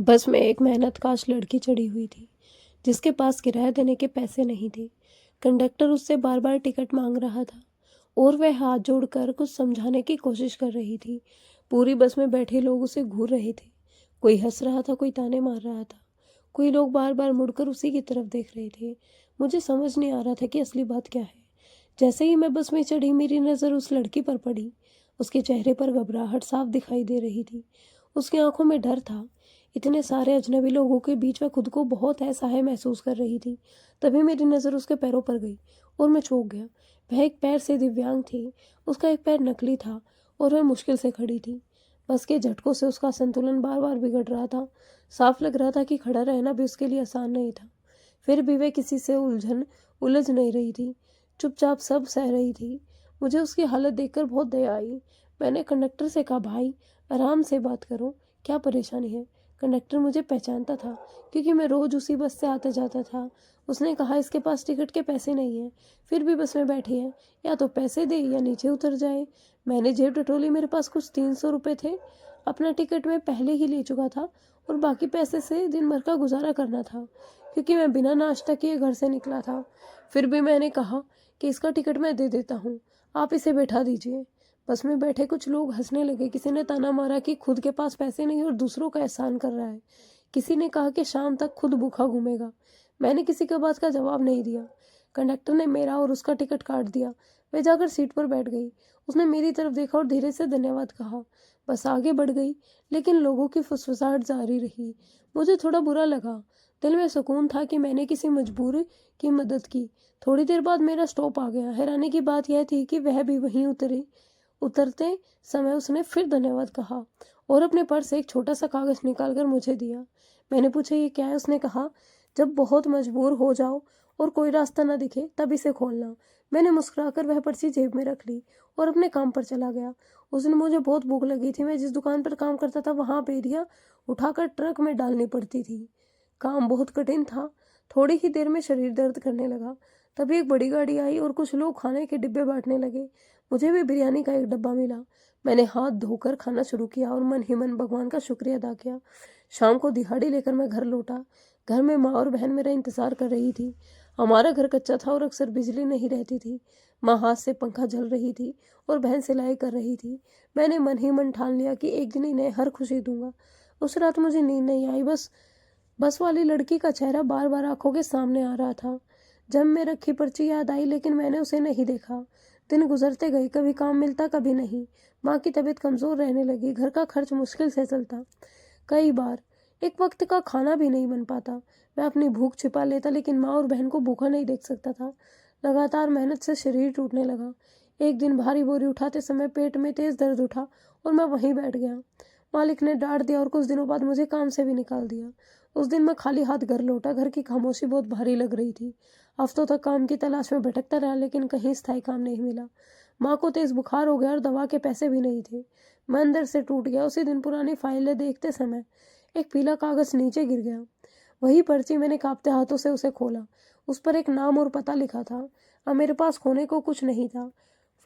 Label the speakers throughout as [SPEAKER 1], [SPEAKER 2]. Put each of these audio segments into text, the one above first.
[SPEAKER 1] बस में एक मेहनतकाश लड़की चढ़ी हुई थी जिसके पास किराया देने के पैसे नहीं थे। कंडक्टर उससे बार बार टिकट मांग रहा था और वह हाथ जोड़कर कुछ समझाने की कोशिश कर रही थी। पूरी बस में बैठे लोग उसे घूर रहे थे। कोई हंस रहा था, कोई ताने मार रहा था, कोई लोग बार बार मुड़कर उसी की तरफ देख रहे थे। मुझे समझ नहीं आ रहा था कि असली बात क्या है। जैसे ही मैं बस में चढ़ी, मेरी नज़र उस लड़की पर पड़ी। उसके चेहरे पर घबराहट साफ दिखाई दे रही थी। उसकी आंखों में डर था। इतने सारे अजनबी लोगों के बीच वह खुद को बहुत असहाय महसूस कर रही थी। तभी मेरी नज़र उसके पैरों पर गई और मैं चौंक गया। वह एक पैर से दिव्यांग थी। उसका एक पैर नकली था और वह मुश्किल से खड़ी थी। बस के झटकों से उसका संतुलन बार बार बिगड़ रहा था। साफ लग रहा था कि खड़ा रहना भी उसके लिए आसान नहीं था। फिर भी वह किसी से उलझ नहीं रही थी। चुपचाप सब सह रही थी। मुझे उसकी हालत देखकर बहुत दया आई। मैंने कंडक्टर से कहा, भाई आराम से बात करो, क्या परेशानी है? कंडक्टर मुझे पहचानता था क्योंकि मैं रोज उसी बस से आता जाता था। उसने कहा, इसके पास टिकट के पैसे नहीं हैं, फिर भी बस में बैठी है, या तो पैसे दे या नीचे उतर जाए। मैंने जेब टटोली, मेरे पास कुछ 300 रुपये थे। अपना टिकट मैं पहले ही ले चुका था और बाकी पैसे से दिन भर का गुजारा करना था क्योंकि मैं बिना नाश्ता किए घर से निकला था। फिर भी मैंने कहा कि इसका टिकट मैं दे देता हूँ, आप इसे बैठा दीजिए। बस में बैठे कुछ लोग हंसने लगे। किसी ने ताना मारा कि खुद के पास पैसे नहीं और दूसरों का एहसान कर रहा है। किसी ने कहा कि शाम तक खुद भूखा घूमेगा। मैंने किसी का बात का जवाब नहीं दिया। कंडक्टर ने मेरा और उसका टिकट काट दिया। वह जाकर सीट पर बैठ गई। उसने मेरी तरफ देखा और धीरे से धन्यवाद कहा। बस आगे बढ़ गई, लेकिन लोगों की फुसफुसाहट जारी रही। मुझे थोड़ा बुरा लगा। दिल में सुकून था कि मैंने किसी मजबूर की मदद की। थोड़ी देर बाद मेरा स्टॉप आ गया। हैरानी की बात यह थी कि वह भी वहीं उतरी। उतरते समय उसने फिर धन्यवाद कहा और अपने पर्स से एक छोटा सा कागज निकालकर मुझे दिया। मैंने पूछा, ये क्या है? उसने कहा, जब बहुत मजबूर हो जाओ और कोई रास्ता ना दिखे तब इसे खोलना। मैंने मुस्कुराकर वह पर्ची जेब में रख ली और अपने काम पर चला गया। उस दिन मुझे बहुत भूख लगी थी। मैं जिस दुकान पर काम करता था वहां बेरिया उठाकर ट्रक में डालनी पड़ती थी। काम बहुत कठिन था। थोड़ी ही देर में शरीर दर्द करने लगा। तभी एक बड़ी गाड़ी आई और कुछ लोग खाने के डिब्बे बांटने लगे। मुझे भी बिरयानी का एक डब्बा मिला। मैंने हाथ धोकर खाना शुरू किया और मन ही मन भगवान का शुक्रिया अदा किया। शाम को दिहाड़ी लेकर मैं घर लौटा। घर में माँ और बहन मेरा इंतजार कर रही थी। हमारा घर कच्चा था और अक्सर बिजली नहीं रहती थी। माँ हाथ से पंखा झल रही थी और बहन सिलाई कर रही थी। मैंने मन ही मन ठान लिया कि एक दिन इन्हें हर खुशी दूंगा। उस रात मुझे नींद नहीं आई। बस वाली लड़की का चेहरा बार बार आंखों के सामने आ रहा था। जब मैं रखी पर्ची याद आई, लेकिन मैंने उसे नहीं देखा। दिन गुजरते गए, कभी काम मिलता कभी नहीं। माँ की तबीयत कमजोर रहने लगी। घर का खर्च मुश्किल से चलता। कई बार एक वक्त का खाना भी नहीं बन पाता। मैं अपनी भूख छिपा लेता, लेकिन माँ और बहन को भूखा नहीं देख सकता था। लगातार मेहनत से शरीर टूटने लगा। एक दिन भारी बोरी उठाते समय पेट में तेज दर्द उठा और मैं वहीं बैठ गया। मालिक ने डांट दिया और कुछ दिनों बाद मुझे काम से भी निकाल दिया। उस दिन मैं खाली हाथ घर लौटा। घर की खामोशी बहुत भारी लग रही थी। हफ्तों तक काम की तलाश में भटकता रहा, लेकिन कहीं स्थायी काम नहीं मिला। माँ को तेज बुखार हो गया और दवा के पैसे भी नहीं थे। मैं अंदर से टूट गया। उसी दिन पुरानी फाइलें देखते समय एक पीला कागज नीचे गिर गया। वही पर्ची। मैंने कांपते हाथों से उसे खोला। उस पर एक नाम और पता लिखा था। अब मेरे पास खोने को कुछ नहीं था।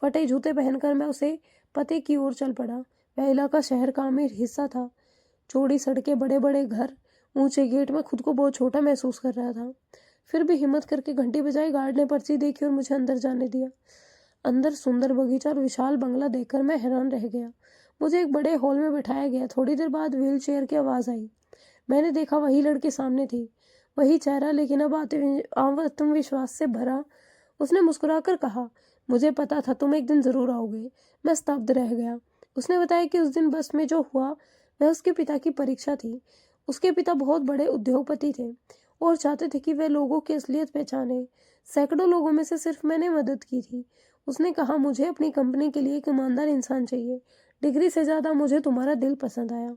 [SPEAKER 1] फटे जूते पहनकर मैं उसे पते की ओर चल पड़ा। वह इलाका शहर का अमीर हिस्सा था। चौड़ी सड़कें, बड़े बड़े घर, ऊंचे गेट। में खुद को बहुत छोटा महसूस कर रहा था। फिर भी हिम्मत करके घंटी बजाई। गार्ड ने पर्ची देखी और मुझे अंदर जाने दिया। अंदर सुंदर बगीचा और विशाल बंगला देखकर मैं हैरान रह गया। मुझे एक बड़े हॉल में बिठाया गया। थोड़ी देर बाद व्हील चेयर की आवाज़ आई। मैंने देखा, वही लड़की सामने थी। वही चेहरा, लेकिन अब आत्मविश्वास से भरा। उसने मुस्कुराकर कहा, मुझे पता था तुम एक दिन जरूर आओगे। मैं स्तब्ध रह गया। उसने बताया कि उस दिन बस में जो हुआ वह उसके पिता की परीक्षा थी। उसके पिता बहुत बड़े उद्योगपति थे और चाहते थे कि वह लोगों की असलियत पहचाने। सैकड़ों लोगों में से सिर्फ मैंने मदद की थी। उसने कहा, मुझे अपनी कंपनी के लिए एक ईमानदार इंसान चाहिए। डिग्री से ज्यादा मुझे तुम्हारा दिल पसंद आया।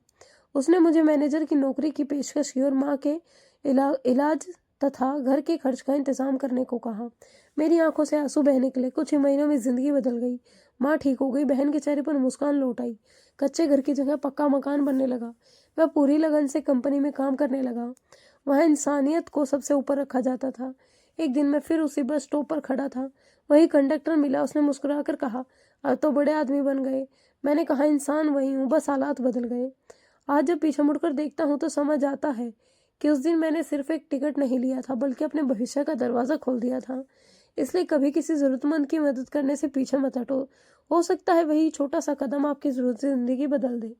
[SPEAKER 1] उसने मुझे मैनेजर की नौकरी की पेशकश की और माँ के इलाज तथा घर के खर्च का इंतजाम करने को कहा। मेरी आंखों से आंसू बह निकले। कुछ ही महीनों में जिंदगी बदल गई। माँ ठीक हो गई। बहन के चेहरे पर मुस्कान लौट आई। कच्चे घर की जगह पक्का मकान बनने लगा। वह पूरी लगन से कंपनी में काम करने लगा। वहाँ इंसानियत को सबसे ऊपर रखा जाता था। एक दिन मैं फिर उसी बस स्टॉप पर खड़ा था। वही कंडक्टर मिला। उसने मुस्कुराकर कहा, अब तो बड़े आदमी बन गए। मैंने कहा, इंसान वही हूँ, बस हालात बदल गए। आज जब पीछे मुड़कर देखता हूँ तो समझ आता है कि उस दिन मैंने सिर्फ एक टिकट नहीं लिया था, बल्कि अपने भविष्य का दरवाज़ा खोल दिया था। इसलिए कभी किसी ज़रूरतमंद की मदद करने से पीछे मत हटो। हो सकता है वही छोटा सा कदम आपकी ज़रूरत से ज़िंदगी बदल दे।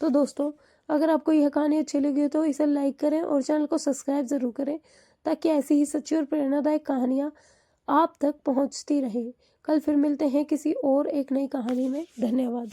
[SPEAKER 1] तो दोस्तों, अगर आपको यह कहानी अच्छी लगी हो तो इसे लाइक करें और चैनल को सब्सक्राइब ज़रूर करें, ताकि ऐसी ही सच्ची और प्रेरणादायक कहानियाँ आप तक पहुँचती रहें। कल फिर मिलते हैं किसी और एक नई कहानी में। धन्यवाद।